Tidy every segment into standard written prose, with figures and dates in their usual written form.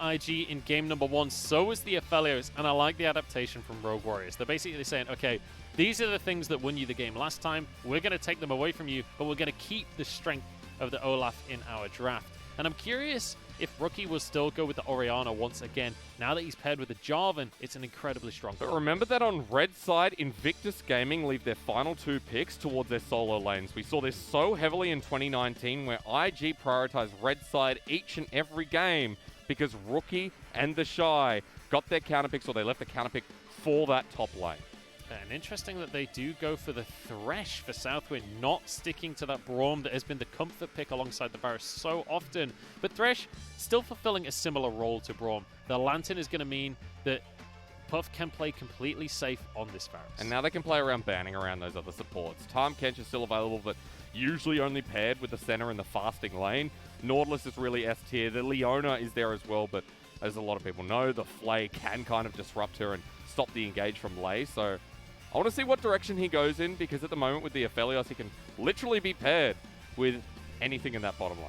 IG in game number 1, so is the Aphelios, and I like the adaptation from Rogue Warriors. They're basically saying, okay, these are the things that won you the game last time, we're going to take them away from you, but we're going to keep the strength of the Olaf in our draft. And I'm curious if Rookie will still go with the Orianna once again. Now that he's paired with the Jarvan, it's an incredibly strong But card. remember that on red side, Invictus Gaming leave their final 2 picks towards their solo lanes. We saw this so heavily in 2019 where IG prioritized red side each and every game because Rookie and TheShy got their counter picks, or they left the counter pick for that top lane. And interesting that they do go for the Thresh for SouthWind, not sticking to that Braum that has been the comfort pick alongside the Varus so often. But Thresh still fulfilling a similar role to Braum. The Lantern is going to mean that Puff can play completely safe on this Varus. And now they can play around banning around those other supports. Time Kench is still available, but usually only paired with the center and the fasting lane. Nautilus is really S tier. The Leona is there as well, but as a lot of people know, the Flay can kind of disrupt her and stop the engage from Lei. So I want to see what direction he goes in, because at the moment with the Aphelios, he can literally be paired with anything in that bottom lane.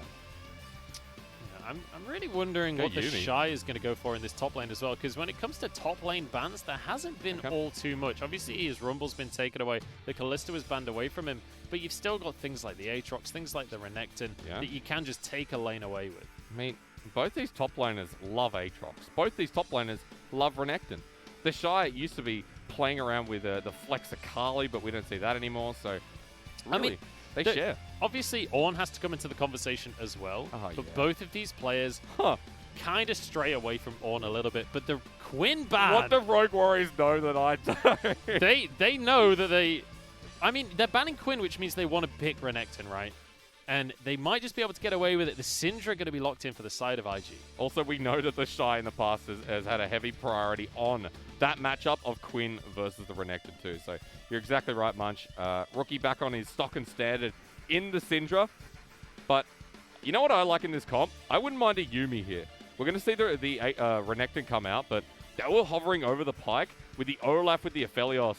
Yeah, I'm really wondering what TheShy is going to go for in this top lane as well, because when it comes to top lane bans, there hasn't been all too much. Obviously, his Rumble's been taken away. The Kalista was banned away from him, but you've still got things like the Aatrox, things like the Renekton that you can just take a lane away with. I mean, both these top laners love Aatrox. Both these top laners love Renekton. TheShy used to be playing around with the Flex Akali, but we don't see that anymore, so really, I mean, they share. Obviously, Ornn has to come into the conversation as well, but both of these players kind of stray away from Ornn a little bit, but the Quinn ban... What do Rogue Warriors know that I don't? They know that they... I mean, they're banning Quinn, which means they want to pick Renekton, right? And they might just be able to get away with it. The Syndra are going to be locked in for the side of IG. Also, we know that TheShy in the past has had a heavy priority on that matchup of Quinn versus the Renekton too. So you're exactly right, Munch. Rookie back on his stock and standard in the Syndra. But you know what I like in this comp? I wouldn't mind a Yuumi here. We're going to see the Renekton come out, but they were hovering over the Pike with the Olaf with the Aphelios.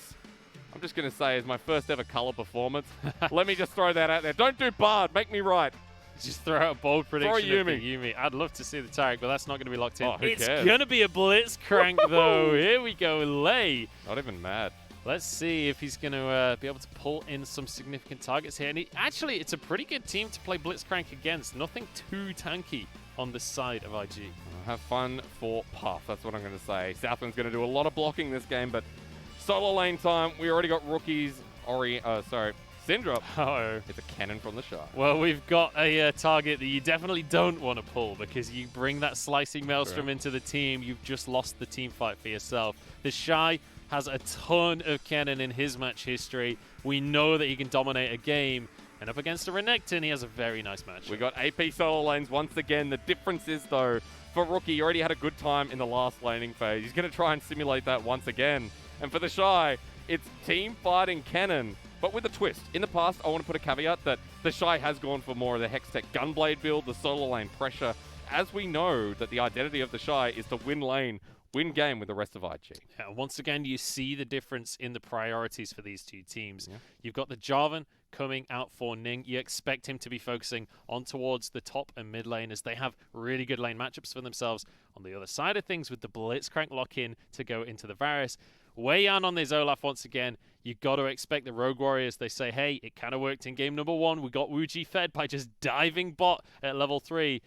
I'm just going to say, as my first ever color performance, let me just throw that out there. Don't do Bard, make me right. Just throw out a bold prediction. Throw Yuumi. Yuumi. I'd love to see the Taric, but that's not going to be locked in. Oh, it's going to be a Blitzcrank, though. Here we go, Lei. Not even mad. Let's see if he's going to be able to pull in some significant targets here. And actually, it's a pretty good team to play Blitzcrank against. Nothing too tanky on the side of IG. Have fun for Puff, that's what I'm going to say. SouthWind's going to do a lot of blocking this game, but solo lane time, we already got rookies, Syndra. It's a Kennen from TheShy. Well, we've got a target that you definitely don't want to pull, because you bring that slicing maelstrom into the team, you've just lost the team fight for yourself. TheShy has a ton of Kennen in his match history. We know that he can dominate a game, and up against a Renekton, he has a very nice match. We got AP solo lanes once again. The difference is, though, for Rookie, he already had a good time in the last laning phase. He's going to try and simulate that once again. And for TheShy, it's team fighting Kennen, but with a twist. In the past, I want to put a caveat that TheShy has gone for more of the Hextech Gunblade build, the solo lane pressure, as we know that the identity of TheShy is to win lane, win game with the rest of IG. Yeah, once again, you see the difference in the priorities for these two teams. You've got the Jarvan coming out for Ning. You expect him to be focusing on towards the top and mid lane, as they have really good lane matchups for themselves. On the other side of things, with the Blitzcrank lock-in to go into the Varus, WeiYan on this Olaf once again. You got to expect the Rogue Warriors. They say, hey, it kind of worked in game number 1. We got Zwuji fed by just diving bot at level 3.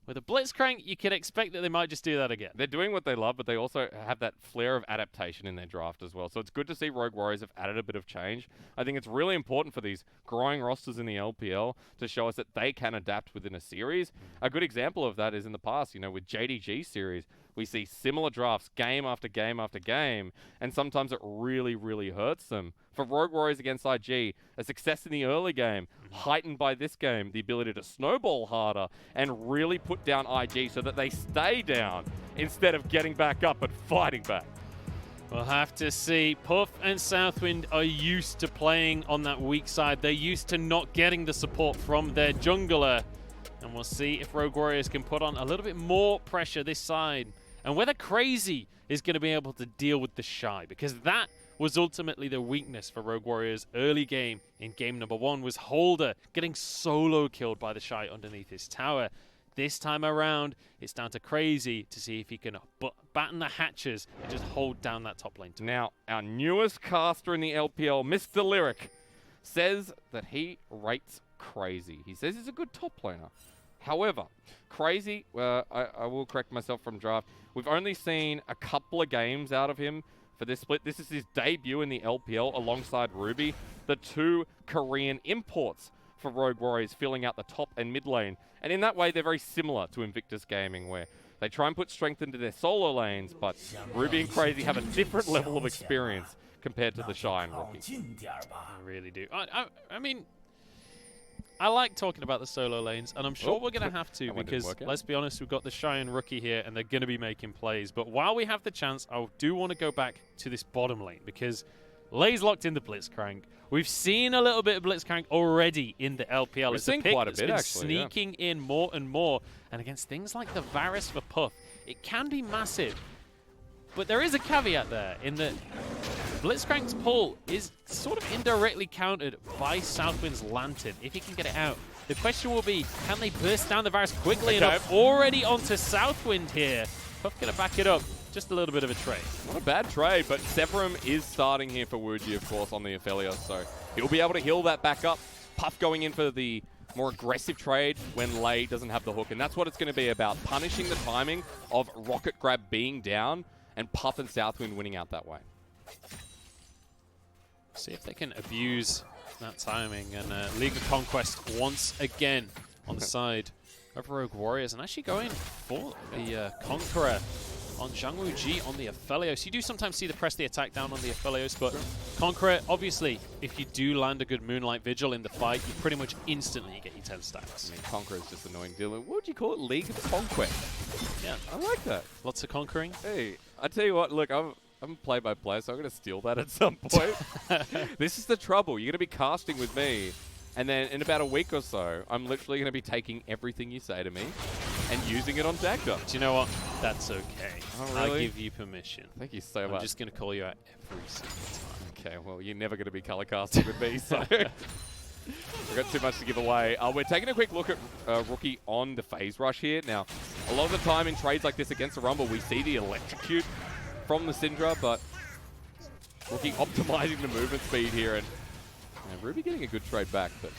With a Blitzcrank, you can expect that they might just do that again. They're doing what they love, but they also have that flair of adaptation in their draft as well. So it's good to see Rogue Warriors have added a bit of change. I think it's really important for these growing rosters in the LPL to show us that they can adapt within a series. A good example of that is in the past, with JDG series, we see similar drafts game after game after game, and sometimes it really, really hurts them. For Rogue Warriors against IG, a success in the early game, heightened by this game, the ability to snowball harder and really put down IG so that they stay down instead of getting back up and fighting back. We'll have to see. Puff and SouthWind are used to playing on that weak side. They're used to not getting the support from their jungler. And we'll see if Rogue Warriors can put on a little bit more pressure this side, and whether Crazy is going to be able to deal with TheShy, because that was ultimately the weakness for Rogue Warriors early game in game number 1, was Holder getting solo killed by TheShy underneath his tower. This time around, it's down to Crazy to see if he can batten the hatches and just hold down that top lane. Now, our newest caster in the LPL, Mr. Lyric, says that he rates Crazy. He says he's a good top laner. However, Crazy, I will correct myself from draft, we've only seen a couple of games out of him for this split. This is his debut in the LPL alongside Ruby, the two Korean imports for Rogue Warriors filling out the top and mid lane. And in that way, they're very similar to Invictus Gaming, where they try and put strength into their solo lanes, but Ruby and Crazy have a different level of experience compared to TheShy and Rookie. I really do. I mean, I like talking about the solo lanes, and I'm sure we're going to have to because, let's be honest, we've got TheShy and Rookie here, and they're going to be making plays. But while we have the chance, I do want to go back to this bottom lane because Lay's locked in the Blitzcrank. We've seen a little bit of Blitzcrank already in the LPL. We've seen quite a bit, actually. Sneaking in more and more. And against things like the Varus for Puff, it can be massive. But there is a caveat there in that Blitzcrank's pull is sort of indirectly countered by SouthWind's Lantern, if he can get it out. The question will be, can they burst down the Varus quickly enough? Already onto SouthWind here. Puff going to back it up. Just a little bit of a trade. Not a bad trade, but Severum is starting here for Zwuji, of course, on the Aphelios, so he'll be able to heal that back up. Puff going in for the more aggressive trade when Lay doesn't have the hook, and that's what it's going to be about, punishing the timing of Rocket Grab being down and Puff and SouthWind winning out that way. See if they can abuse that timing, and League of Conquest once again on the side of Rogue Warriors, and actually going for the Conqueror on Zwuji on the Aphelios. You do sometimes see the press the attack down on the Aphelios, but Conqueror, obviously, if you do land a good Moonlight Vigil in the fight, you pretty much instantly get your 10 stacks. I mean, Conqueror is just annoying. Dylan, what would you call it? League of Conquest. Yeah. I like that. Lots of conquering. Hey, I tell you what, look, I'm play-by-play, so I'm going to steal that at some point. This is the trouble. You're going to be casting with me, and then in about a week or so, I'm literally going to be taking everything you say to me and using it on Dagda. Do you know what? That's okay. Oh, really? I'll give you permission. Thank you so much. I'm just going to call you out every single time. Okay, well, you're never going to be color casting with me, so we've got too much to give away. We're taking a quick look at Rookie on the phase rush here. Now, a lot of the time in trades like this against the Rumble, we see the electrocute from the Syndra, but Rookie optimizing the movement speed here, and Ruby getting a good trade back, but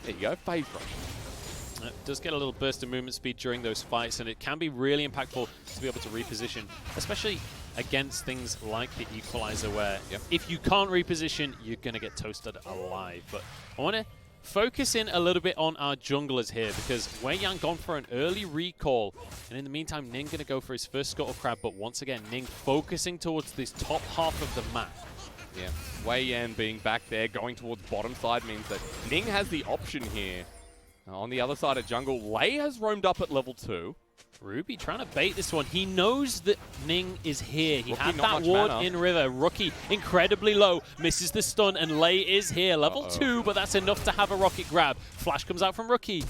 there you go, phase rush. It does get a little burst of movement speed during those fights, and it can be really impactful to be able to reposition, especially against things like the Equalizer, where if you can't reposition, you're going to get toasted alive. But I want to focus in a little bit on our junglers here, because WeiYan gone for an early recall, and in the meantime, Ning going to go for his first Scuttle Crab, but once again, Ning focusing towards this top half of the map. Yeah, WeiYan being back there, going towards bottom side means that Ning has the option here. On the other side of jungle, Lay has roamed up at level 2. Ruby trying to bait this one. He knows that Ning is here. He Rookie, had that ward in river. Rookie incredibly low, misses the stun, and Lay is here. Level 2, but that's enough to have a rocket grab. Flash comes out from Rookie.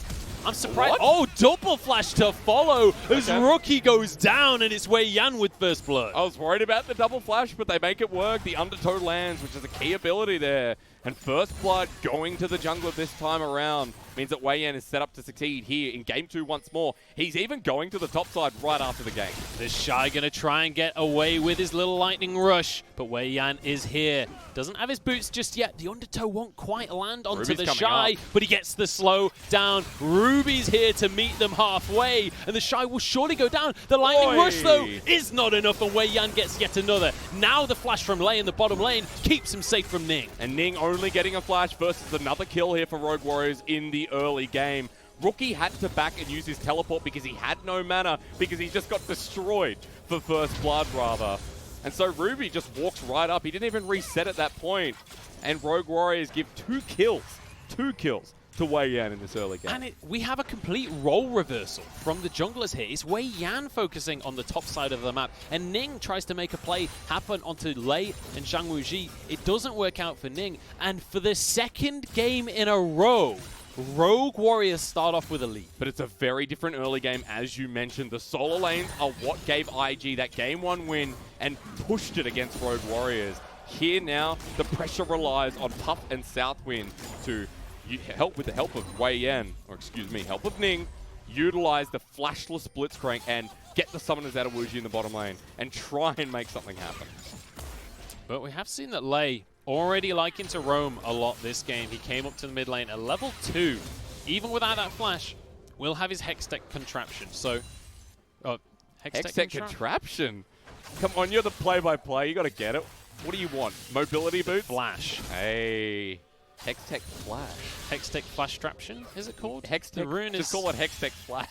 I'm surprised. What? Oh, double flash to follow as Rookie goes down, and it's WeiYan with first blood. I was worried about the double flash, but they make it work. The undertow lands, which is a key ability there. And first blood going to the jungler this time around means that WeiYan is set up to succeed here in Game 2 once more. He's even going to the top side right after the game. TheShy going to try and get away with his little lightning rush, but WeiYan is here. Doesn't have his boots just yet. The undertow won't quite land onto TheShy, but he gets the slow down. Ruby's here to meet them halfway, and TheShy will surely go down. The lightning rush, though, is not enough, and WeiYan gets yet another. Now the flash from Lay in the bottom lane keeps him safe from Ning. And Ning only getting a flash versus another kill here for Rogue Warriors in the early game. Rookie had to back and use his teleport because he had no mana, because he just got destroyed for first blood, rather. And so Ruby just walks right up. He didn't even reset at that point. And Rogue Warriors give 2 kills to WeiYan in this early game. And we have a complete role reversal from the junglers here. It's WeiYan focusing on the top side of the map, and Ning tries to make a play happen onto Lay and Zwuji. It doesn't work out for Ning, and for the second game in a row, Rogue Warriors start off with a lead. But it's a very different early game, as you mentioned. The solo lanes are what gave IG that Game 1 win and pushed it against Rogue Warriors. Here now, the pressure relies on Puff and SouthWind to help with the help of WeiYan, or excuse me, help of Ning, utilize the flashless Blitzcrank and get the summoners out of Zwuji in the bottom lane and try and make something happen. But we have seen that Lei already liking to roam a lot this game. He came up to the mid lane at level 2. Even without that flash, will have his Hextech contraption. So, Hextech contraption? Come on, you're the play-by-play. You got to get it. What do you want? Mobility boots? Flash. Hey. Hextech Flash. Hextech Flash Traption, is it called? Hextech. The rune just is... call it Hextech Flash.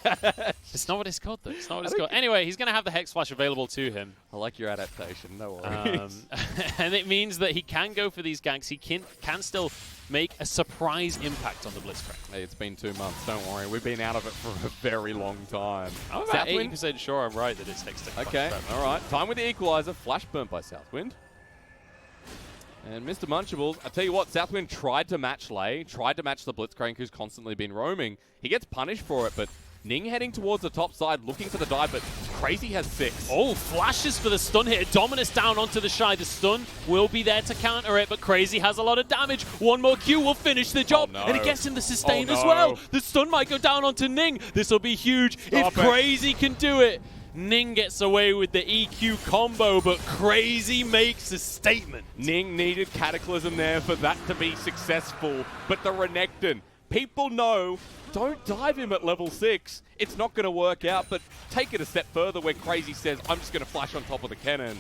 It's not what it's called, though. It's not what it's called. Anyway, he's going to have the Hex Flash available to him. I like your adaptation. No worries. And it means that he can go for these ganks. He can still make a surprise impact on the Blitzcrank. Hey, it's been 2 months. Don't worry. We've been out of it for a very long time. I'm about 80% sure I'm right that it's Hextech. Okay, all right. Time with the equalizer. Flash burnt by SouthWind. And Mr. Munchables, I tell you what, SouthWind tried to match Lei, tried to match the Blitzcrank who's constantly been roaming. He gets punished for it, but Ning heading towards the top side, looking for the dive, but Crazy has 6. Oh, flashes for the stun hit. Dominus down onto TheShy. The stun will be there to counter it, but Crazy has a lot of damage. One more Q will finish the job, and it gets him the sustain as well. The stun might go down onto Ning. This will be huge if Crazy can do it. Ning gets away with the EQ combo, but Crazy makes a statement. Ning needed Cataclysm there for that to be successful, but the Renekton, people know, don't dive him at level 6. It's not going to work out, but take it a step further where Crazy says, I'm just going to flash on top of the Kennen.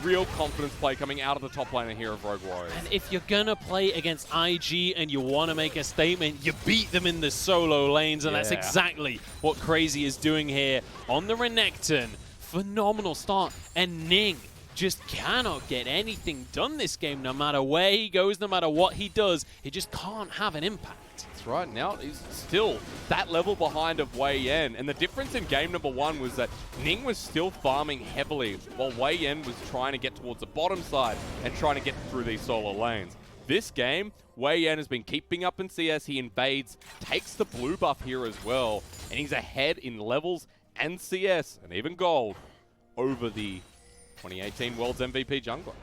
Real confidence play coming out of the top laner here of Rogue Warriors. And if you're going to play against IG and you want to make a statement, you beat them in the solo lanes, and that's exactly what Crazy is doing here on the Renekton. Phenomenal start, and Ning just cannot get anything done this game. No matter where he goes, no matter what he does, he just can't have an impact. That's right. Now he's still that level behind of WeiYan, and the difference in game number 1 was that Ning was still farming heavily while WeiYan was trying to get towards the bottom side and trying to get through these solo lanes. This game, WeiYan has been keeping up in CS. He invades, takes the blue buff here as well, and he's ahead in levels and CS and even gold over the 2018 World's MVP jungler.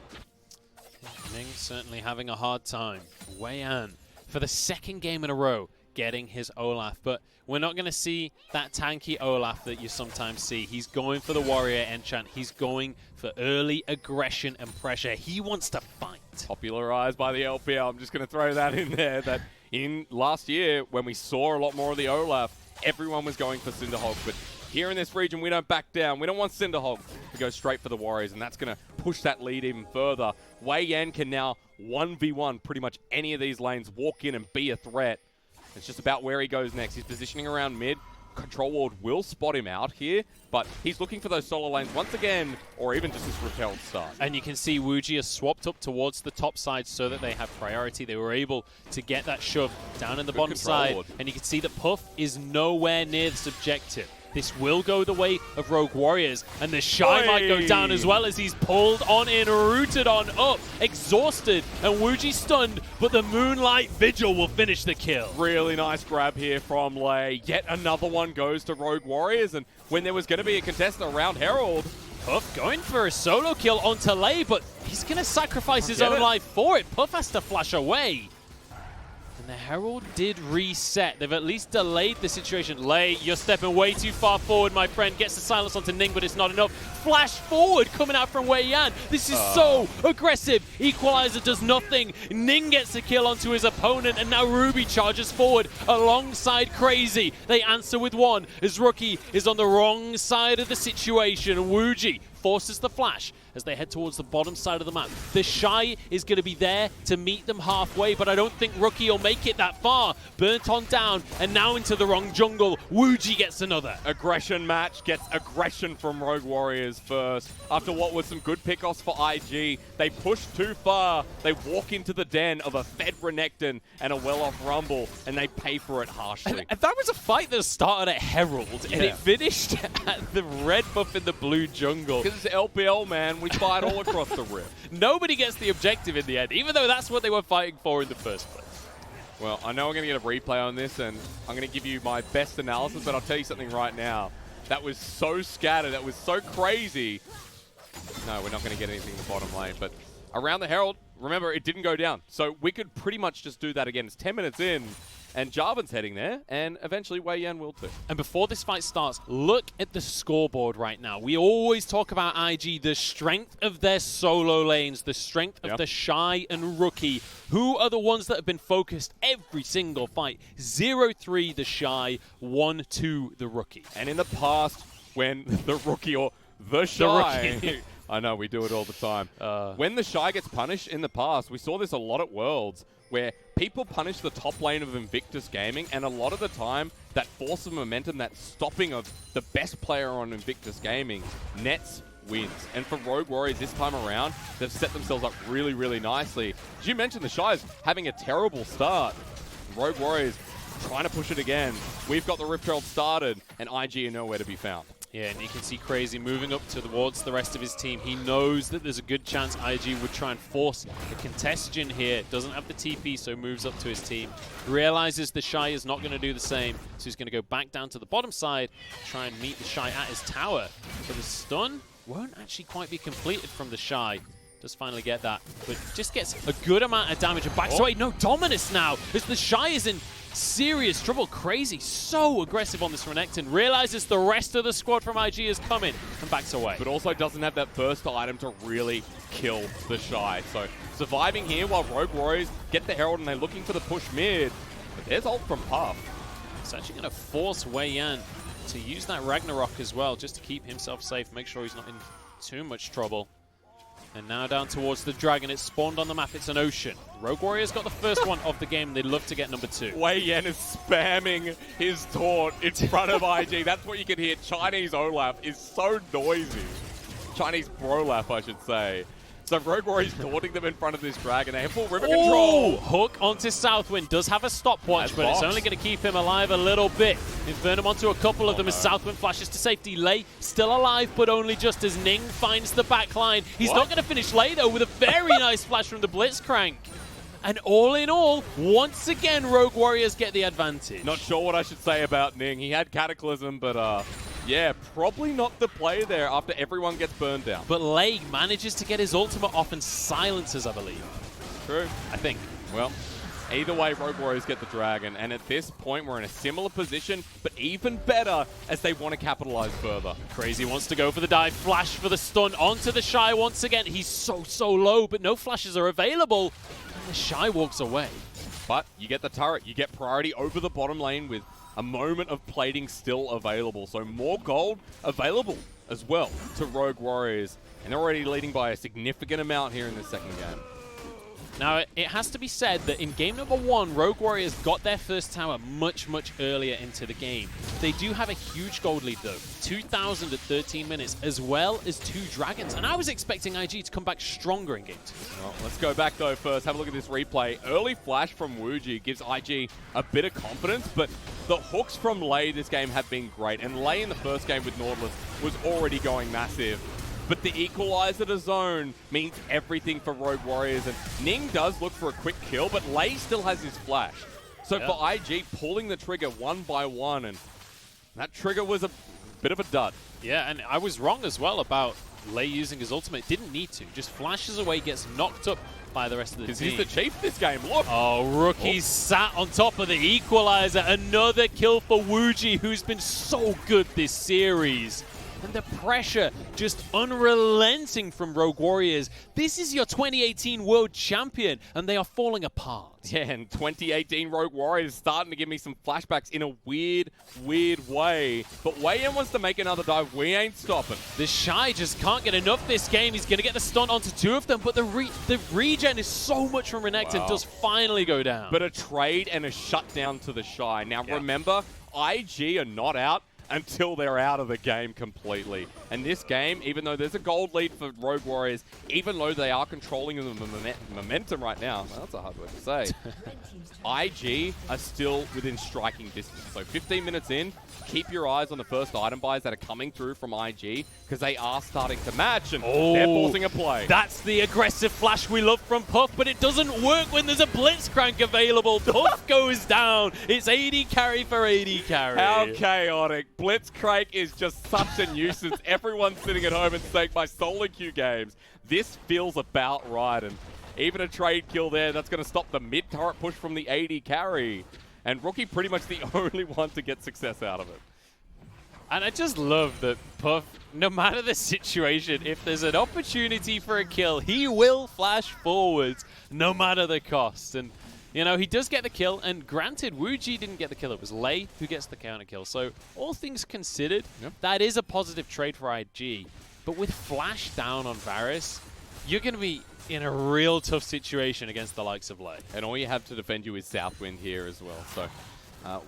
Ning certainly having a hard time. WeiYan, for the second game in a row, getting his Olaf. But we're not going to see that tanky Olaf that you sometimes see. He's going for the warrior enchant. He's going for early aggression and pressure. He wants to fight. Popularized by the LPL. I'm just going to throw that in there. That in last year, when we saw a lot more of the Olaf, everyone was going for Cinderhulk. But here in this region, we don't back down. We don't want Cinderhulk to go straight for the Warriors, and that's going to push that lead even further. WeiYan can now 1v1 pretty much any of these lanes, walk in and be a threat. It's just about where he goes next. He's positioning around mid. Control Ward will spot him out here, but he's looking for those solo lanes once again, or even just this repelled start. And you can see Zwuji has swapped up towards the top side so that they have priority. They were able to get that shove down in the bottom side, and you can see that Puff is nowhere near this objective. This will go the way of Rogue Warriors, and TheShy might go down as well as he's pulled on in, rooted on up, exhausted, and Zwuji stunned, but the Moonlight Vigil will finish the kill. Really nice grab here from Lei. Yet another one goes to Rogue Warriors, and when there was going to be a contestant around Herald, Puff going for a solo kill onto Lei, but he's going to sacrifice his own life for it. Puff has to flash away. And the Herald did reset. They've at least delayed the situation. Lei, you're stepping way too far forward, my friend. Gets the silence onto Ning, but it's not enough. Flash forward coming out from WeiYan. This is so aggressive. Equalizer does nothing. Ning gets a kill onto his opponent, and now Ruby charges forward alongside Crazy. They answer with one as Rookie is on the wrong side of the situation. Zwuji forces the flash as they head towards the bottom side of the map. TheShy is going to be there to meet them halfway, but I don't think Rookie will make it that far. Burnt on down, and now into the wrong jungle. Zwuji gets another. Aggression match gets aggression from Rogue Warriors first. After what was some good pickoffs for IG, they push too far. They walk into the den of a fed Renekton and a well-off Rumble, and they pay for it harshly. And that was a fight that started at Herald, and it finished at the red buff in the blue jungle. Because it's LPL, man. We fight all across the rift. Nobody gets the objective in the end, even though that's what they were fighting for in the first place. Well, I know we're going to get a replay on this, and I'm going to give you my best analysis, but I'll tell you something right now. That was so scattered. That was so crazy. No, we're not going to get anything in the bottom lane, but around the Herald, remember, it didn't go down. So we could pretty much just do that again. It's 10 minutes in. And Jarvan's heading there, and eventually WeiYan will too. And before this fight starts, look at the scoreboard right now. We always talk about IG, the strength of their solo lanes, the strength of TheShy and Rookie. Who are the ones that have been focused every single fight? 0-3 TheShy, 1-2 the Rookie. And in the past, when the Rookie or TheShy... I know, we do it all the time. When TheShy gets punished in the past, we saw this a lot at Worlds, where people punish the top lane of Invictus Gaming, and a lot of the time, that force of momentum, that stopping of the best player on Invictus Gaming, nets wins. And for Rogue Warriors this time around, they've set themselves up really, really nicely. As you mentioned, TheShy is having a terrible start. Rogue Warriors trying to push it again. We've got the Rift Herald started, and IG are nowhere to be found. Yeah, and you can see Crazy moving up towards the rest of his team. He knows that there's a good chance IG would try and force a contagion here. Doesn't have the TP, so moves up to his team. Realizes TheShy is not going to do the same, so he's going to go back down to the bottom side, try and meet TheShy at his tower. So the stun won't actually quite be completed from TheShy. Does finally get that, but just gets a good amount of damage and backs away. No, Dominus now, as TheShy is in serious trouble. Crazy, so aggressive on this Renekton. Realizes the rest of the squad from IG is coming and backs away. But also doesn't have that burst item to really kill TheShy. So surviving here while Rogue Warriors get the Herald and they're looking for the push mid. But there's ult from Puff. It's actually going to force WeiYan to use that Ragnarok as well, just to keep himself safe, make sure he's not in too much trouble. And now down towards the dragon. It's spawned on the map. It's an ocean. Rogue Warriors got the first one of the game. They'd love to get number 2. WeiYan is spamming his taunt in front of IG. That's what you can hear. Chinese Olaf is so noisy. Chinese Brolaf, I should say. So Rogue Warriors taunting them in front of this dragon. They have full river control. Hook onto SouthWind. Does have a stopwatch, but it's only going to keep him alive a little bit. Infernum onto a couple of them as SouthWind flashes to safety. Lei still alive, but only just as Ning finds the backline. He's not going to finish Lei, though, with a very nice flash from the Blitzcrank. And all in all, once again, Rogue Warriors get the advantage. Not sure what I should say about Ning. He had Cataclysm, but yeah, probably not the play there after everyone gets burned down. But Lei manages to get his ultimate off and silences, I believe. True. I think. Well, either way, Rogue Warriors get the dragon. And at this point, we're in a similar position, but even better as they want to capitalize further. Crazy wants to go for the dive. Flash for the stun onto TheShy once again. He's so low, but no flashes are available. And TheShy walks away. But you get the turret. You get priority over the bottom lane with a moment of plating still available. So more gold available as well to Rogue Warriors. And they're already leading by a significant amount here in this second game. Now, it has to be said that in game number 1, Rogue Warriors got their first tower much earlier into the game. They do have a huge gold lead, though. 2,000 at 13 minutes, as well as 2 dragons. And I was expecting IG to come back stronger in game 2. Well, let's go back, though, first. Have a look at this replay. Early flash from Zwuji gives IG a bit of confidence, but the hooks from Lei this game have been great. And Lei in the first game with Nautilus was already going massive. But the equalizer to zone means everything for Rogue Warriors. And Ning does look for a quick kill, but Lei still has his flash. So for IG, pulling the trigger one by one, and that trigger was a bit of a dud. Yeah, and I was wrong as well about Lei using his ultimate. Didn't need to. Just flashes away, gets knocked up by the rest of the team. Because he's the chief this game, look! Oh, Rookie sat on top of the equalizer. Another kill for Zwuji, who's been so good this series. And the pressure just unrelenting from Rogue Warriors. This is your 2018 World Champion, and they are falling apart. Yeah, and 2018 Rogue Warriors starting to give me some flashbacks in a weird way. But WeiYan wants to make another dive. We ain't stopping. TheShy just can't get enough this game. He's going to get the stun onto 2 of them, but the regen is so much from Renekton. Does finally go down. But a trade and a shutdown to TheShy. Now remember, IG are not out until they're out of the game completely. And this game, even though there's a gold lead for Rogue Warriors, even though they are controlling the momentum right now, well, that's a hard word to say, IG are still within striking distance. So 15 minutes in, keep your eyes on the first item buys that are coming through from IG, because they are starting to match, and they're forcing a play. That's the aggressive flash we love from Puff, but it doesn't work when there's a Blitzcrank available. Puff goes down. It's AD carry for AD carry. How chaotic. Blitzcrank is just such a nuisance. Everyone's sitting at home and saying, my solo queue games. This feels about right, and even a trade kill there, that's going to stop the mid-turret push from the AD carry. and Rookie pretty much the only one to get success out of it. And I just love that Puff, no matter the situation, if there's an opportunity for a kill, he will flash forwards, no matter the cost. And, you know, he does get the kill, and granted, Zwuji didn't get the kill. It was Lei who gets the counter kill. So, all things considered, that is a positive trade for IG. But with Flash down on Varus, you're going to be in a real tough situation against the likes of Lei. And all you have to defend you is SouthWind here as well. So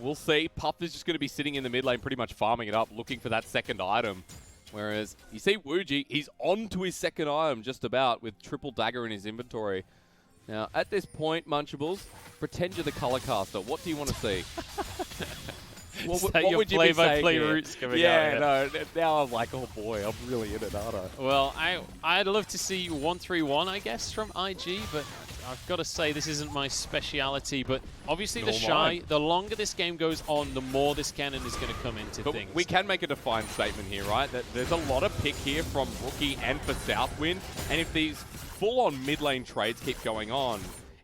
we'll see. Puff is just going to be sitting in the mid lane pretty much farming it up, looking for that second item. Whereas you see Zwuji, he's on to his second item just about with triple dagger in his inventory. Now, at this point, Munchables, pretend you're the color caster. What do you want to see? What would you play-by-play roots coming out? No, now I'm like, oh boy, I'm really in it, aren't I? Well, I'd love to see 1-3-1, I guess, from IG, but I've got to say this isn't my speciality. But obviously TheShy, the longer this game goes on, the more this Kennen is going to come into things. We can make a defined statement here, right? That there's a lot of pick here from Rookie and for SouthWind, and if these full-on mid-lane trades keep going on,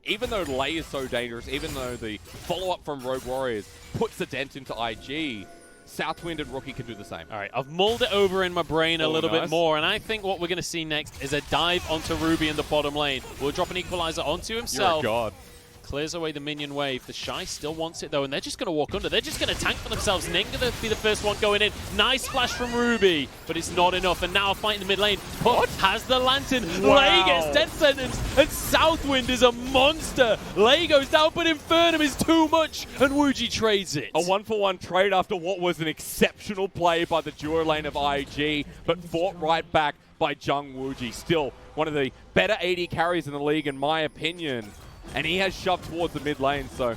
even though Lei is so dangerous, even though the follow-up from Rogue Warriors puts a dent into IG, SouthWind and Rookie can do the same. All right, I've mulled it over in my brain a little bit more, and I think what we're going to see next is a dive onto Ruby in the bottom lane. We'll drop an equalizer onto himself. You're a god. Clears away the minion wave. TheShy still wants it, though, and they're just going to walk under. They're just going to tank for themselves. Ning going to be the first one going in. Nice splash from Ruby, but it's not enough. And now a fight in the mid lane. Puff has the lantern. Wow. Lei gets death sentence, and SouthWind is a monster. Lei goes down, but Infernum is too much, and Zwuji trades it. A 1-for-1 trade after what was an exceptional play by the duo lane of IG, but fought right back by Zwuji. Still one of the better AD carries in the league, in my opinion. And he has shoved towards the mid lane, so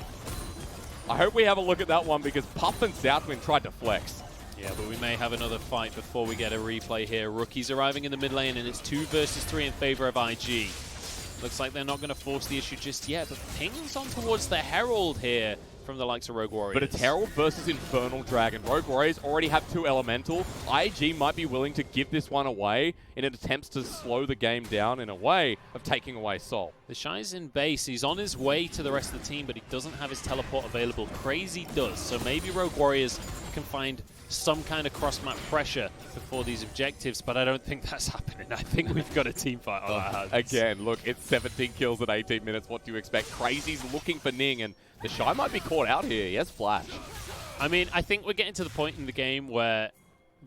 I hope we have a look at that one because Puff and SouthWind tried to flex. Yeah, but we may have another fight before we get a replay here. Rookie's arriving in the mid lane, and it's 2 versus 3 in favor of IG. Looks like they're not going to force the issue just yet, but pings on towards the Herald here from the likes of Rogue Warriors. But it's Herald versus Infernal Dragon. Rogue Warriors already have 2 elemental. IG might be willing to give this one away in an attempt to slow the game down in a way of taking away Soul. TheShy's in base. He's on his way to the rest of the team, but he doesn't have his teleport available. Crazy does. So maybe Rogue Warriors can find some kind of cross-map pressure before these objectives, but I don't think that's happening. I think we've got a team fight on our hands. Again, look, it's 17 kills in 18 minutes. What do you expect? Crazy's looking for Ning, and TheShy might be caught out here. He has Flash. I mean, I think we're getting to the point in the game where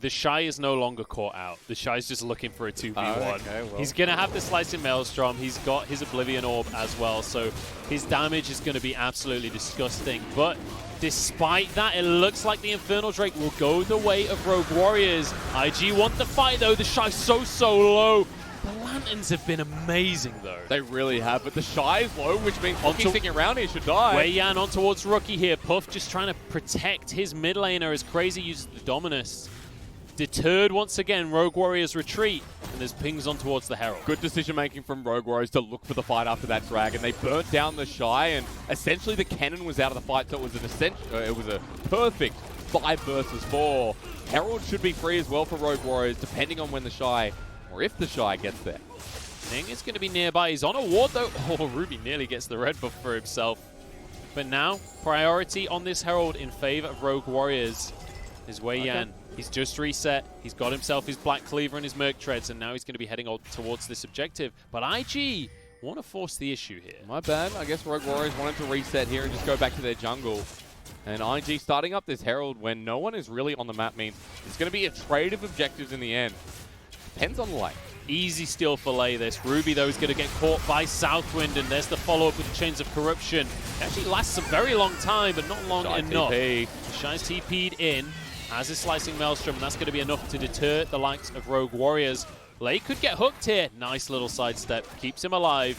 TheShy is no longer caught out. TheShy's just looking for a 2v1. Okay, well. He's going to have the Slicing Maelstrom. He's got his Oblivion Orb as well, so his damage is going to be absolutely disgusting. But despite that, it looks like the Infernal Drake will go the way of Rogue Warriors. IG want the fight, though. TheShy so low. The Lanterns have been amazing, though. They really have, but TheShy is low, which means Rookie's sticking around here should die. WeiYan on towards Rookie here. Puff just trying to protect his mid laner as Crazy uses the Dominus. Deterred once again, Rogue Warriors retreat, and there's pings on towards the Herald. Good decision-making from Rogue Warriors to look for the fight after that Dragon. They burnt down TheShy, and essentially the Kennen was out of the fight, so it was a perfect 5 versus 4. Herald should be free as well for Rogue Warriors, depending on when TheShy, or if TheShy gets there. Ning is going to be nearby. He's on a ward, though. Oh, Ruby nearly gets the red buff for himself. But now, priority on this Herald in favor of Rogue Warriors is WeiYan. Okay. He's just reset. He's got himself his Black Cleaver and his Merc Treads, and now he's going to be heading towards this objective. But IG want to force the issue here. My bad. I guess Rogue Warriors wanted to reset here and just go back to their jungle. And IG starting up this Herald when no one is really on the map means it's going to be a trade of objectives in the end. Depends on the lane. Easy steal for Lei this. Ruby, though, is going to get caught by SouthWind, and there's the follow-up with the Chains of Corruption. It actually lasts a very long time, but not long enough. TheShy's TP'd in. Has his Slicing Maelstrom, and that's going to be enough to deter the likes of Rogue Warriors. Lei could get hooked here. Nice little sidestep. Keeps him alive.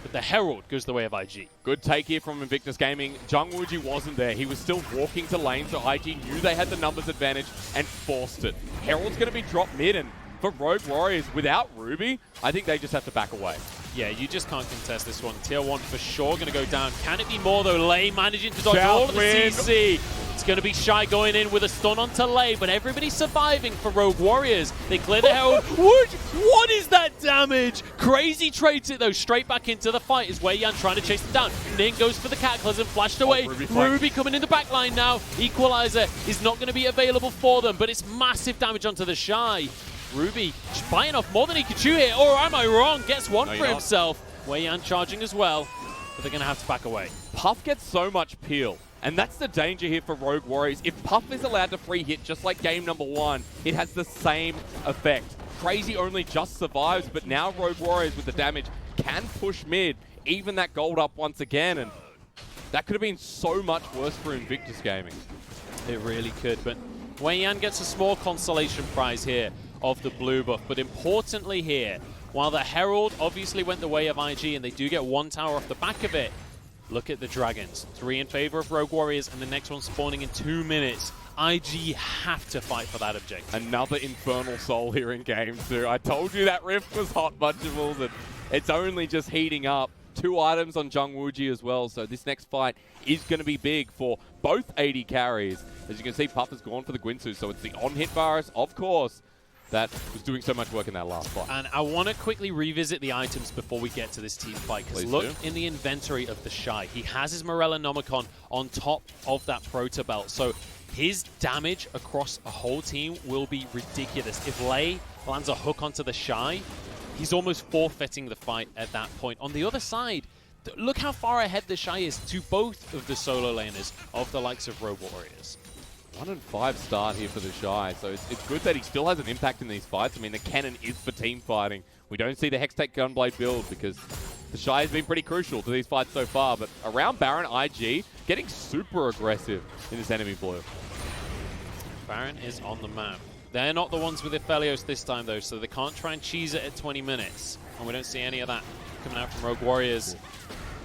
But the Herald goes the way of IG. Good take here from Invictus Gaming. Zwuji wasn't there. He was still walking to lane, so IG knew they had the numbers advantage and forced it. Herald's going to be dropped mid, and for Rogue Warriors, without Ruby, I think they just have to back away. Yeah, you just can't contest this one. Tier 1 for sure going to go down. Can it be more, though? Lei managing to dodge all of the CC. It's going to be Shy going in with a stun onto Lei, but everybody's surviving for Rogue Warriors. They clear the Herald. What is that damage. Crazy trades it though, straight back into the fight as WeiYan trying to chase him down. Ning goes for the Cataclysm, flashed away. Ruby coming in the back line now. Equalizer is not going to be available for them, but it's massive damage onto TheShy. Ruby biting off more than he could chew here, or am I wrong? Gets one for himself. WeiYan charging as well, but they're going to have to back away. Puff gets so much peel. And that's the danger here for Rogue Warriors. If Puff is allowed to free hit just like game number 1, it has the same effect. Crazy only just survives, but now Rogue Warriors with the damage can push mid, even that gold up once again, and that could have been so much worse for Invictus Gaming. It really could, but WeiYan gets a small consolation prize here of the blue buff, but importantly here, while the Herald obviously went the way of IG and they do get 1 tower off the back of it, look at the Dragons. 3 in favor of Rogue Warriors, and the next one spawning in 2 minutes. IG have to fight for that objective. Another Infernal Soul here in game 2. I told you that rift was hot, Bunchables, and it's only just heating up. 2 items on Zwuji as well, so this next fight is going to be big for both AD carries. As you can see, Puff has gone for the Gwinsu, so it's the on-hit Varus, of course, that was doing so much work in that last fight. And I want to quickly revisit the items before we get to this team fight, because look in the inventory of TheShy. He has his Morella Nomicon on top of that Proto Belt, so his damage across a whole team will be ridiculous. If Lei lands a hook onto TheShy, he's almost forfeiting the fight at that point. On the other side, look how far ahead TheShy is to both of the solo laners of the likes of Rogue Warriors. 1-5 start here for TheShy, so it's good that he still has an impact in these fights. I mean, the Kennen is for team fighting. We don't see the Hextech Gunblade build because TheShy has been pretty crucial to these fights so far, but around Baron, IG getting super aggressive in this enemy blue. Baron is on the map. They're not the ones with Aphelios this time though, so they can't try and cheese it at 20 minutes. And we don't see any of that coming out from Rogue Warriors.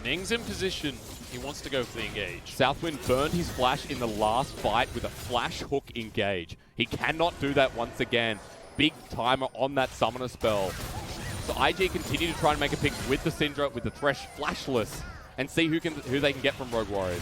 Ning's in position. He wants to go for the engage. SouthWind burned his flash in the last fight with a flash hook engage. He cannot do that once again. Big timer on that summoner spell. So IG continue to try and make a pick with the Syndra, with the Thresh flashless, and see who they can get from Rogue Warriors.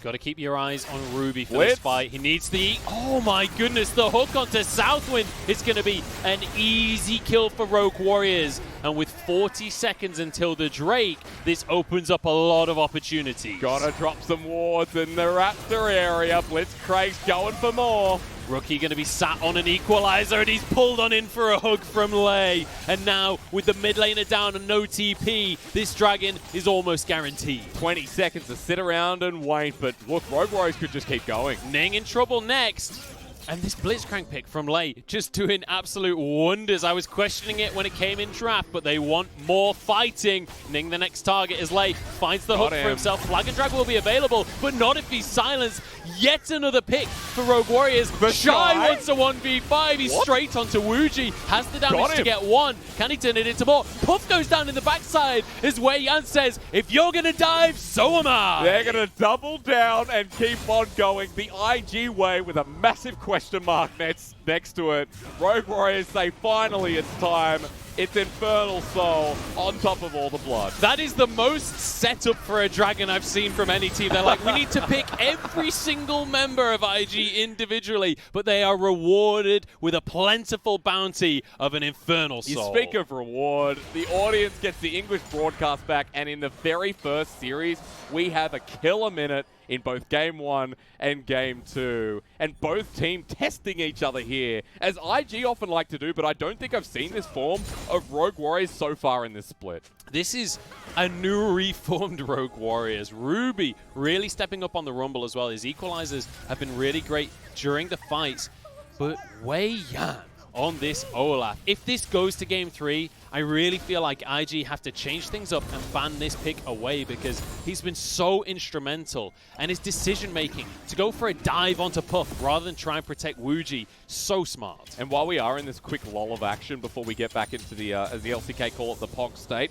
Got to keep your eyes on Ruby for this fight. He needs the... Oh my goodness, the hook onto SouthWind is going to be an easy kill for Rogue Warriors. And with 40 seconds until the Drake, this opens up a lot of opportunities. Gotta drop some wards in the Raptor area. Blitzcrank's going for more. Rookie going to be sat on an equalizer, and he's pulled on in for a hug from Lei. And now, with the mid laner down and no TP, this dragon is almost guaranteed. 20 seconds to sit around and wait, but look, Rogue Warriors could just keep going. Ning in trouble next. And this Blitzcrank pick from Lei just doing absolute wonders. I was questioning it when it came in draft, but they want more fighting. Ning the next target as Lei finds the hook for himself. Flag and Drag will be available, but not if he's silenced. Yet another pick for Rogue Warriors. TheShy wants a 1v5. He's straight onto Zwuji. Has the damage to get 1. Can he turn it into more? Puff goes down in the backside as WeiYan says, if you're going to dive, so am I. They're going to double down and keep on going. The IG way with a massive question mark next to it. Rogue Warriors say, finally, it's time. It's Infernal Soul on top of all the blood. That is the most setup for a dragon I've seen from any team. They're like, we need to pick every single member of IG individually, but they are rewarded with a plentiful bounty of an Infernal Soul. You speak of reward, the audience gets the English broadcast back, and in the very first series, we have a killer minute in both Game 1 and Game 2. And both teams testing each other here, as IG often like to do, but I don't think I've seen this form of Rogue Warriors so far in this split. This is a new reformed Rogue Warriors. Ruby really stepping up on the Rumble as well. His equalizers have been really great during the fights. But WeiYan on this Olaf. If this goes to Game 3, I really feel like IG have to change things up and ban this pick away, because he's been so instrumental, and his decision-making to go for a dive onto Puff rather than try and protect Zwuji, so smart. And while we are in this quick lull of action before we get back into the, as the LCK call it, the POG state,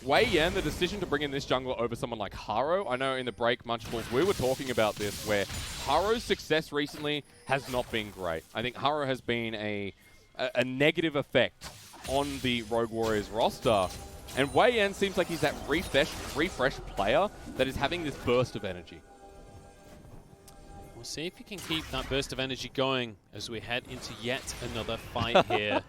WeiYan, the decision to bring in this jungler over someone like Haro, I know in the break, Munchables, we were talking about this, where Haro's success recently has not been great. I think Haro has been a negative effect on the Rogue Warriors roster. And WeiYan seems like he's that refresh player that is having this burst of energy. We'll see if he can keep that burst of energy going as we head into yet another fight here.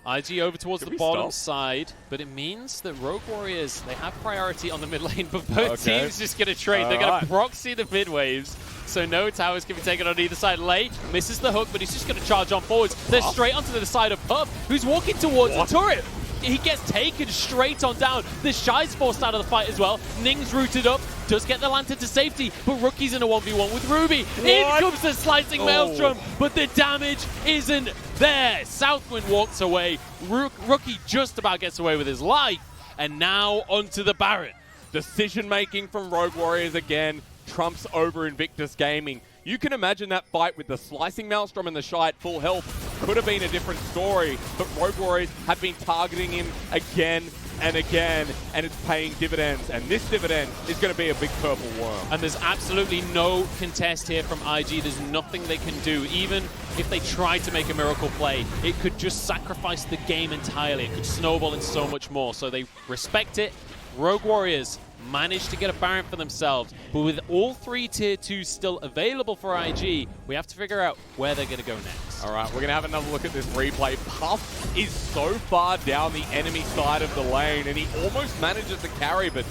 IG over towards the we bottom stop? side, but it means that Rogue Warriors, they have priority on the mid lane, but both teams just going to trade. They're going to proxy the mid waves, so no towers can be taken on either side. Lei misses the hook, but he's just going to charge on forwards. They're straight onto the side of Pup, who's walking towards the turret. He gets taken straight on down. TheShy's forced out of the fight as well. Ning's rooted up, does get the lantern to safety, but Rookie's in a 1v1 with Ruby. In comes the slicing Maelstrom, but the damage isn't there. SouthWind walks away. Rookie just about gets away with his life, and now onto the Baron. Decision-making from Rogue Warriors again trumps over Invictus Gaming. You can imagine that fight with the slicing Maelstrom and TheShy at full health could have been a different story, but Rogue Warriors have been targeting him again and again, and it's paying dividends, and this dividend is going to be a big purple worm. And there's absolutely no contest here from IG. There's nothing they can do. Even if they try to make a miracle play, it could just sacrifice the game entirely. It could snowball in so much more. So they respect it. Rogue Warriors managed to get a Baron for themselves, but with all 3 tier 2s still available for IG, we have to figure out where they're going to go next. All right, we're going to have another look at this replay. Puff is so far down the enemy side of the lane, and he almost manages to carry, but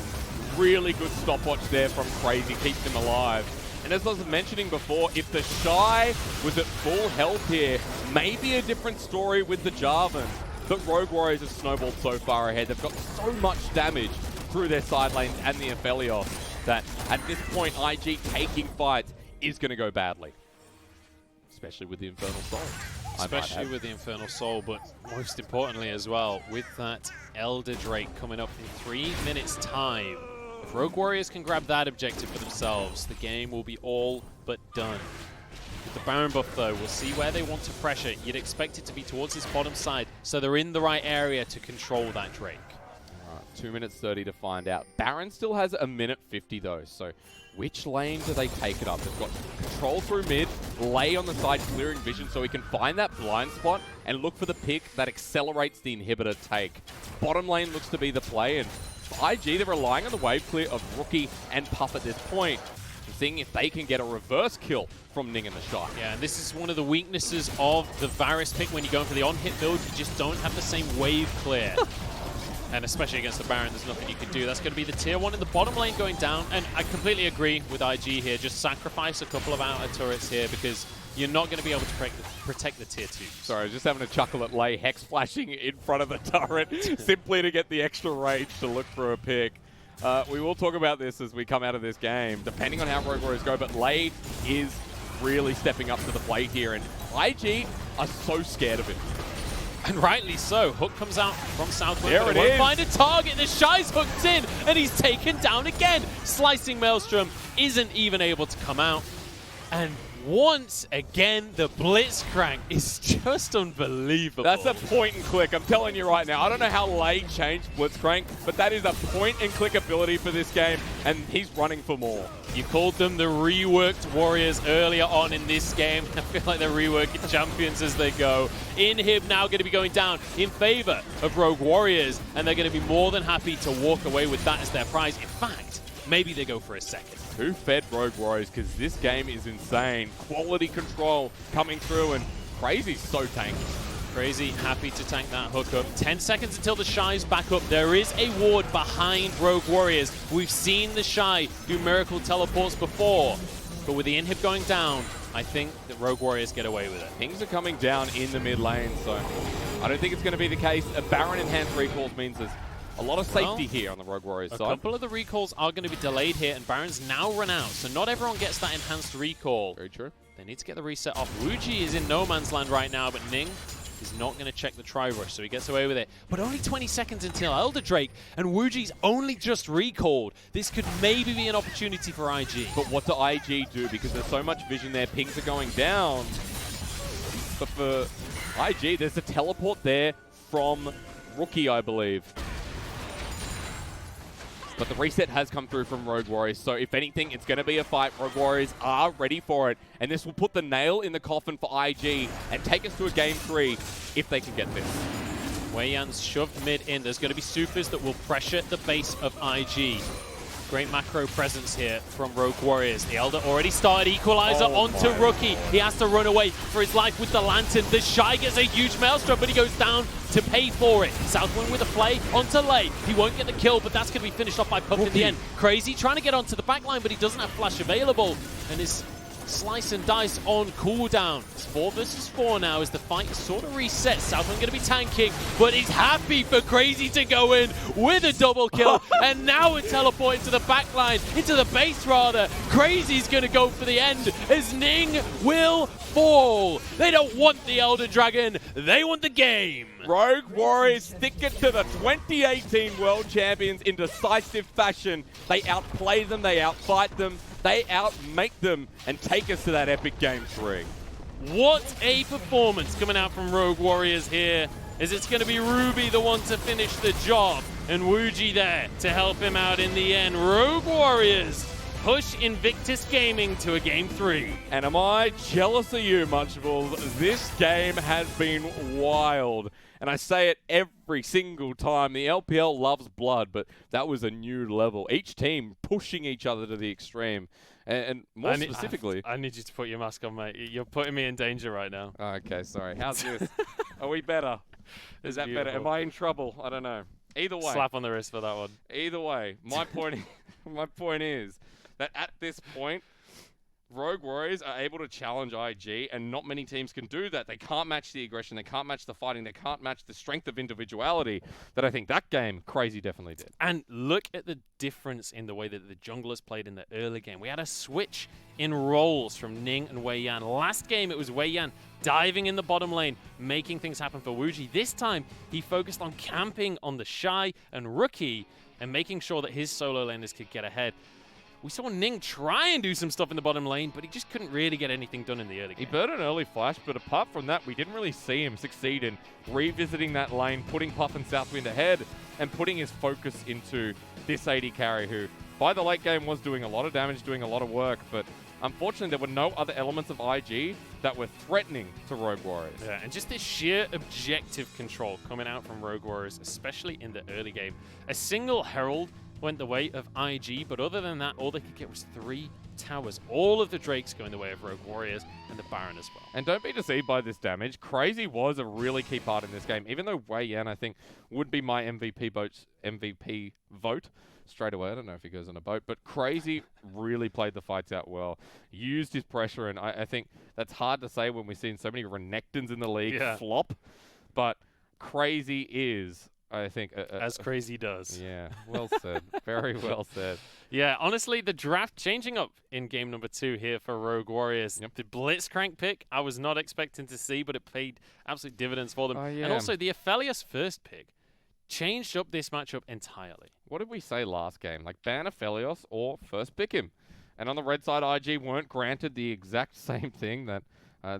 really good stopwatch there from Crazy, keeps him alive. And as I was mentioning before, if TheShy was at full health here, maybe a different story with the Jarvan. But Rogue Warriors have snowballed so far ahead. They've got so much damage through their side lanes and the Aphelios that at this point, IG taking fights is going to go badly. Especially with the Infernal Soul. Especially with the Infernal Soul, but most importantly as well, with that Elder Drake coming up in 3 minutes' time. If Rogue Warriors can grab that objective for themselves, the game will be all but done. With the Baron buff though, we'll see where they want to pressure. You'd expect it to be towards this bottom side, so they're in the right area to control that Drake. 2 minutes 30 to find out. Baron still has a minute 50 though, so which lane do they take it up? They've got control through mid, Lei on the side clearing vision so he can find that blind spot and look for the pick that accelerates the inhibitor take. Bottom lane looks to be the play, and for IG, they're relying on the wave clear of Rookie and Puff at this point, and seeing if they can get a reverse kill from Ning and TheShy. Yeah, and this is one of the weaknesses of the Varus pick when you're going for the on-hit build. You just don't have the same wave clear. And especially against the Baron, there's nothing you can do. That's going to be the tier 1 in the bottom lane going down. And I completely agree with IG here. Just sacrifice a couple of outer turrets here because you're not going to be able to protect the tier 2. Sorry, I was just having a chuckle at Lei Hex flashing in front of the turret simply to get the extra range to look for a pick. We will talk about this as we come out of this game, depending on how Rogue Warriors go, but Lei is really stepping up to the plate here, and IG are so scared of him. And rightly so. Hook comes out from SouthWind. There it is. Find a target. TheShy's hooked in, and he's taken down again. Slicing Maelstrom isn't even able to come out. And once again, the Blitzcrank is just unbelievable. That's a point and click. I'm telling you right now. I don't know how Lei changed Blitzcrank, but that is a point and click ability for this game, and he's running for more. You called them the reworked Warriors earlier on in this game. I feel like they're reworking champions as they go. Inhib now going to be going down in favor of Rogue Warriors, and they're going to be more than happy to walk away with that as their prize. In fact, maybe they go for a second. Who fed Rogue Warriors? Because this game is insane. Quality control coming through, and Crazy's so tanky. Crazy happy to tank that hook up. 10 seconds until TheShy's back up. There is a ward behind Rogue Warriors. We've seen TheShy do miracle teleports before, but with the inhib going down, I think that Rogue Warriors get away with it. Things are coming down in the mid lane, so I don't think it's going to be the case. A Baron enhanced recalls means there's a lot of safety here on the Rogue Warriors side. A couple of the recalls are going to be delayed here, and Baron's now run out, so not everyone gets that enhanced recall. Very true. They need to get the reset off. Zwuji is in no man's land right now, but Ning is not going to check the tri-rush, so he gets away with it. But only 20 seconds until Elder Drake, and Wuji's only just recalled. This could maybe be an opportunity for IG. But what do IG do? Because there's so much vision there, pings are going down. But for IG, there's a teleport there from Rookie, I believe. But the reset has come through from Rogue Warriors, so if anything, it's going to be a fight. Rogue Warriors are ready for it, and this will put the nail in the coffin for IG and take us to a Game 3 if they can get this. WeiYan's shoved mid in. There's going to be supers that will pressure the base of IG. Great macro presence here from Rogue Warriors. The Elder already started Equalizer onto my Rookie. He has to run away for his life with the Lantern. TheShy gets a huge maelstrom, but he goes down to pay for it. SouthWind with a play onto Lei. He won't get the kill, but that's going to be finished off by Puff in the end. Crazy trying to get onto the backline, but he doesn't have flash available. And his slice and dice on cooldown. It's 4 versus 4 now as the fight sort of resets. SouthWind going to be tanking, but he's happy for Crazy to go in with a double kill. And now we're teleporting to the backline, into the base rather. Crazy's going to go for the end as Ning will fall. They don't want the Elder Dragon, they want the game. Rogue Warriors stick it to the 2018 World Champions in decisive fashion. They outplay them, they outfight them, they outmake them and take us to that epic Game 3. What a performance coming out from Rogue Warriors here, as it's going to be Ruby the one to finish the job, and Zwuji there to help him out in the end. Rogue Warriors push Invictus Gaming to a Game 3. And am I jealous of you, Munchables? This game has been wild. And I say it every single time. The LPL loves blood, but that was a new level. Each team pushing each other to the extreme. And more specifically... I need you to put your mask on, mate. You're putting me in danger right now. Okay, sorry. How's this? Are we better? Is that better? Am I in trouble? I don't know. Either way. Slap on the wrist for that one. Either way, my point is that at this point, Rogue Warriors are able to challenge IG, and not many teams can do that. They can't match the aggression, they can't match the fighting, they can't match the strength of individuality that I think that game, Crazy definitely did. And look at the difference in the way that the junglers played in the early game. We had a switch in roles from Ning and WeiYan. Last game, it was WeiYan diving in the bottom lane, making things happen for Zwuji. This time, he focused on camping on TheShy and Rookie and making sure that his solo laners could get ahead. We saw Ning try and do some stuff in the bottom lane, but he just couldn't really get anything done in the early game. He burned an early flash, but apart from that, we didn't really see him succeed in revisiting that lane, putting Puff and SouthWind ahead, and putting his focus into this AD carry, who by the late game was doing a lot of damage, doing a lot of work, but unfortunately there were no other elements of IG that were threatening to Rogue Warriors. Yeah, and just this sheer objective control coming out from Rogue Warriors, especially in the early game. A single Herald went the way of IG, but other than that, all they could get was 3 towers. All of the Drakes going the way of Rogue Warriors, and the Baron as well. And don't be deceived by this damage. Crazy was a really key part in this game, even though WeiYan, I think, would be my MVP vote straight away. I don't know if he goes on a boat, but Crazy really played the fights out well, used his pressure, and I think that's hard to say when we've seen so many Renektons in the league flop, but Crazy is... I think... as Crazy does. Yeah, well said. Very well said. Yeah, honestly, the draft changing up in game number 2 here for Rogue Warriors. Yep. The Blitzcrank pick, I was not expecting to see, but it paid absolute dividends for them. Yeah. And also, the Aphelios first pick changed up this matchup entirely. What did we say last game? Like, ban Aphelios or first pick him. And on the red side, IG weren't granted the exact same thing that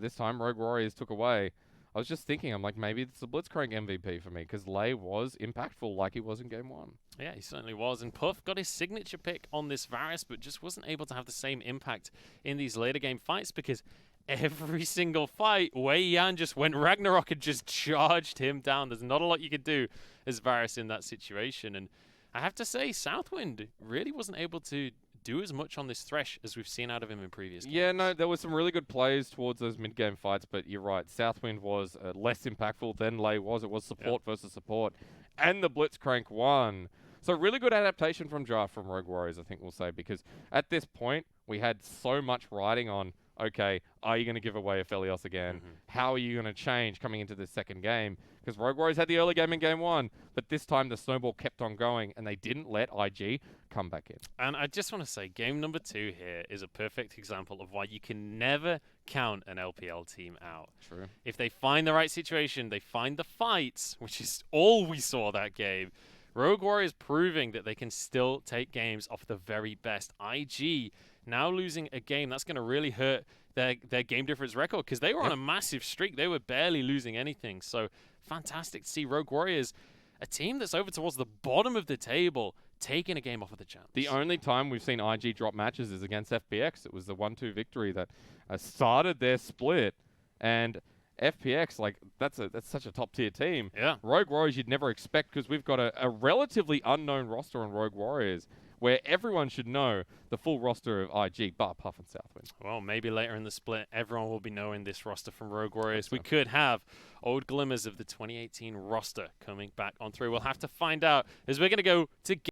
this time Rogue Warriors took away. I was just thinking, I'm like, maybe it's the Blitzcrank MVP for me, because Lei was impactful like he was in Game 1. Yeah, he certainly was. And Puff got his signature pick on this Varus, but just wasn't able to have the same impact in these later game fights, because every single fight, WeiYan just went Ragnarok and just charged him down. There's not a lot you could do as Varus in that situation. And I have to say, SouthWind really wasn't able to do as much on this Thresh as we've seen out of him in previous games. Yeah, no, there were some really good plays towards those mid-game fights, but you're right. SouthWind was less impactful than Lei was. It was support versus support, and the Blitzcrank won. So really good adaptation from Draft from Rogue Warriors, I think we'll say, because at this point, we had so much riding on, okay, are you going to give away Aphelios again? How are you going to change coming into the second game? Because Rogue Warriors had the early game in Game 1, but this time the snowball kept on going, and they didn't let IG come back in. And I just want to say, game number 2 here is a perfect example of why you can never count an LPL team out. True. If they find the right situation, they find the fights, which is all we saw that game. Rogue Warriors proving that they can still take games off the very best. IG now losing a game, that's going to really hurt their game difference record, because they were on a massive streak. They were barely losing anything. So fantastic to see Rogue Warriors, a team that's over towards the bottom of the table, taking a game off of the champs. The only time we've seen IG drop matches is against FPX. It was the 1-2 victory that started their split, and FPX, like, that's such a top-tier team. Yeah. Rogue Warriors you'd never expect, because we've got a relatively unknown roster on Rogue Warriors. where everyone should know the full roster of IG, bar Puff and SouthWind. Well, maybe later in the split, everyone will be knowing this roster from Rogue Warriors. We could have old glimmers of the 2018 roster coming back on through. We'll have to find out, as we're going to go to